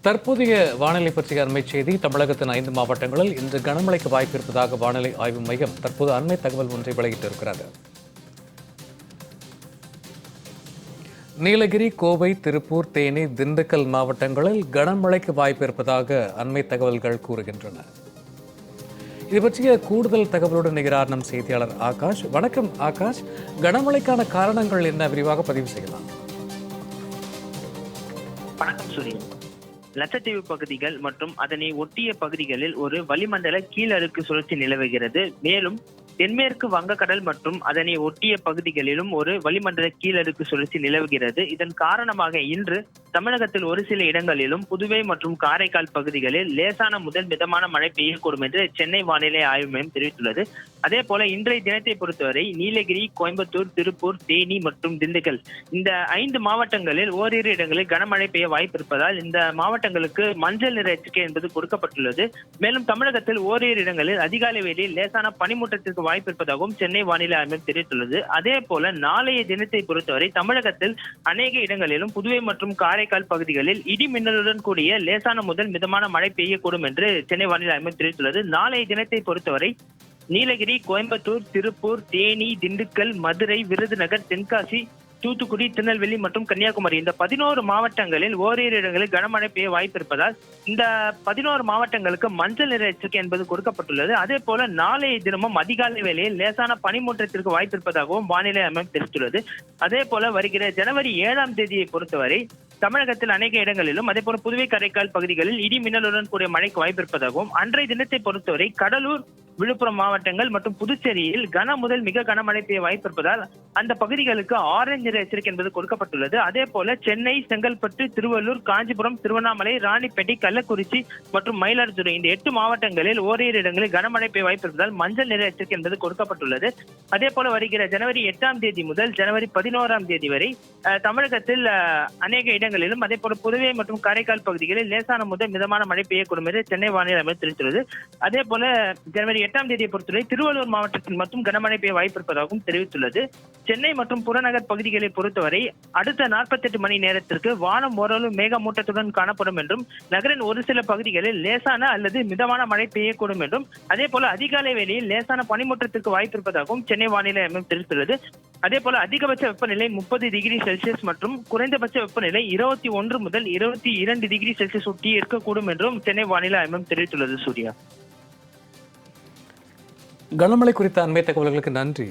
தற்போதைய வானிலை பற்றிய அண்மை செய்தி. தமிழகத்தின் 5 மாவட்டங்களில் இன்று கனமழைக்கு வாய்ப்பு இருப்பதாக வானிலை ஆய்வு மையம் தற்போது அண்மை தகவல் ஒன்றை வெளியிட்டிருக்கிறது. நீலகிரி, கோவை, திருப்பூர், தேனி, திண்டுக்கல் மாவட்டங்களில் கனமழைக்கு வாய்ப்பு இருப்பதாக அண்மை தகவல்கள் கூறுகின்றன. இது பற்றிய கூடுதல் தகவலுடன் இணைகிறார் நம் செய்தியாளர் ஆகாஷ். வணக்கம் ஆகாஷ், கனமழைக்கான காரணங்கள் என்ன, விரிவாக பதிவு செய்யலாம்? வணக்கம் சூரியன். லட்சத்தீவு பகுதிகள் மற்றும் அதனை ஒட்டிய பகுதிகளில் ஒரு வளிமண்டல கீழடுக்கு சுழற்சி நிலவுகிறது. மேலும் தென்மேற்கு வங்கக்கடல் மற்றும் அதனை ஒட்டிய பகுதிகளிலும் ஒரு வளிமண்டல கீழடுக்கு சுழற்சி நிலவுகிறது. இதன் காரணமாக இன்று தமிழகத்தில் ஒரு சில இடங்களிலும் புதுவை மற்றும் காரைக்கால் பகுதிகளில் லேசான முதல் மிதமான மழை பெய்யக்கூடும் என்று சென்னை வானிலை ஆய்வு மையம் தெரிவித்துள்ளது. அதே போல இன்றைய தினத்தை பொறுத்தவரை நீலகிரி, கோயம்புத்தூர், திருப்பூர், தேனி மற்றும் திண்டுக்கல் இந்த 5 மாவட்டங்களில் ஓரிரு இடங்களில் கனமழை பெய்ய வாய்ப்பு இருப்பதால் இந்த மாவட்டங்களுக்கு மஞ்சள் நிற எச்சரிக்கை என்பது கொடுக்கப்பட்டுள்ளது. மேலும் தமிழகத்தில் ஓரிரு இடங்களில் அதிகாலை வேளையில் லேசான பனிமூட்டத்திற்கு வாய்ப்பு இருப்பதாகவும் சென்னை வானிலை ஆய்வு மையம் தெரிவித்துள்ளது. அதே போல நாளைய தினத்தை பொறுத்தவரை தமிழகத்தில் அநேக இடங்களிலும் புதுவை மற்றும் காரைக்கால் பகுதிகளில் இடி மின்னலுடன் கூடிய லேசான முதல் மிதமான மழை பெய்யக்கூடும் என்று சென்னை வானிலை ஆய்வு மையம் தெரிவித்துள்ளது. நாளைய தினத்தை பொறுத்தவரை நீலகிரி, கோயம்புத்தூர், திருப்பூர், தேனி, திண்டுக்கல், மதுரை, விருதுநகர், தென்காசி, தூத்துக்குடி, திருநெல்வேலி மற்றும் கன்னியாகுமரி இந்த 11 மாவட்டங்களில் ஓரிரு இடங்களில் கனமழை பெய்ய வாய்ப்பு இருப்பதால் இந்த 11 மாவட்டங்களுக்கு மஞ்சள் நிற எச்சரிக்கை என்பது கொடுக்கப்பட்டுள்ளது. அதே போல நாளைய தினமும் அதிகாலை வேளையில் லேசான பனிமூட்டத்திற்கு வாய்ப்பு இருப்பதாகவும் வானிலை அமைப்பு தெரிவித்துள்ளது. அதே போல வருகிற ஜனவரி 7ஆம் தேதியை பொறுத்தவரை தமிழகத்தில் அநேக இடங்களிலும் அதே போல புதுவை, காரைக்கால் பகுதிகளில் இடி மின்னலுடன் கூடிய மழைக்கு வாய்ப்பு இருப்பதாகவும் அன்றைய தினத்தை பொறுத்தவரை கடலூர், விழுப்புரம் மாவட்டங்கள் மற்றும் புதுச்சேரியில் கன முதல் மிக கனமழை பெய்ய வாய்ப்பு இருப்பதால் அந்த பகுதிகளுக்கு ஆரஞ்சு நிற எச்சரிக்கை என்பது கொடுக்கப்பட்டுள்ளது. அதே போல சென்னை, செங்கல்பட்டு, திருவள்ளூர், காஞ்சிபுரம், திருவண்ணாமலை, ராணிப்பேட்டை, கள்ளக்குறிச்சி மற்றும் மயிலாடுதுறை இந்த 8 மாவட்டங்களில் ஓரிரு இடங்களில் கனமழை பெய்ய வாய்ப்பு இருப்பதால் மஞ்சள் நிற எச்சரிக்கை என்பது கொடுக்கப்பட்டுள்ளது. அதே போல வருகிற ஜனவரி 8ஆம் தேதி முதல் ஜனவரி 11ஆம் தேதி வரை தமிழகத்தில் அநேக இடங்களிலும் அதே போல புதுவை மற்றும் காரைக்கால் பகுதிகளில் லேசான முதல் மிதமான மழை பெய்யக்கூடும் என்று சென்னை வானிலை அமைப்பு தெரிவித்துள்ளது. அதே போல ஜனவரி 8ஆம் தேதியை பொறுத்தவரை திருவள்ளூர் மாவட்டத்தில் மட்டும் கனமழை பெய்ய வாய்ப்பு இருப்பதாகவும் தெரிவித்துள்ளது. சென்னை மற்றும் புறநகர் பகுதிகளை பொறுத்தவரை அடுத்த 48 மணி நேரத்திற்கு வானம் ஓரளவு மேகமூட்டத்துடன் காணப்படும் என்றும் நகரின் ஒரு சில பகுதிகளில் லேசான அல்லது மிதமான மழை பெய்யக்கூடும் என்றும் அதே போல அதிகாலை வேளையில் லேசான பனிமூட்டத்திற்கு வாய்ப்பு இருப்பதாகவும் சென்னை வானிலை அமைப்பு தெரிவித்துள்ளது. அதே போல அதிகபட்ச வெப்பநிலை 30 டிகிரி செல்சியஸ் மற்றும் குறைந்தபட்ச வெப்பநிலை 21 முதல் 22 டிகிரி செல்சியஸ் ஒட்டி இருக்கக்கூடும் என்றும் சென்னை வானிலை அமைப்பு தெரிவித்துள்ளது. சூர்யா, கனமழை குறித்த அண்மை தகவல்களுக்கு நன்றி.